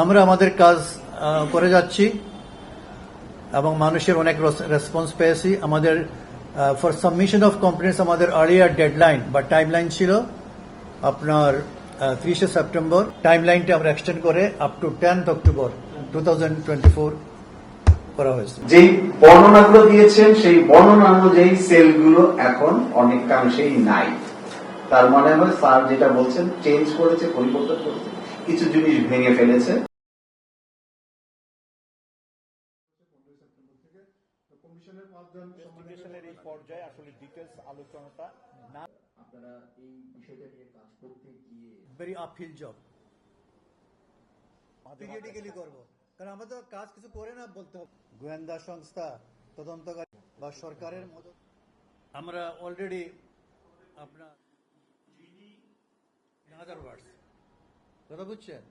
আমরা আমাদের কাজ করে যাচ্ছি এবং মানুষের অনেক রেসপন্স পেয়েছি। আমাদের ফর সাবমিশন অফ কমপ্লেন্টস আমাদের আর্লিয়ার ডেডলাইন বা টাইমলাইন ছিল আপনার 30 সেপ্টেম্বর। টাইমলাইনটা আমরা এক্সটেন্ড করে আপ টু 10 অক্টোবর 2024 করা হয়েছে। যেই বর্ণনাগুলো দিয়েছেন সেই বর্ণনা অনুযায়ী সেলগুলো এখন অনেকাংশেই নাই। তার মানে হয় স্যার যেটা বলছেন চেঞ্জ করেছে, পরিবর্তন করেছে, কিছু জিনিস ভেঙে ফেলেছে। কমিশনের মাধ্যমে ইনভেস্টিগেশনের এই পর্যায়ে আসলে ডিটেইলস আলোচনাটা না। আপনারা এই বিষয়টা নিয়ে কাজ করতে গিয়ে ভেরি আপহিল জব পিরিয়ডিক্যালি করবো, কারণ আমরা তো কাজ কিছু করে না বলতে হবে। গোয়েন্দা সংস্থা, তদন্তকারী বা সরকারের মদত আমরা অলরেডি আপনার আদার ওয়ার্ডস কথা বুঝছেন।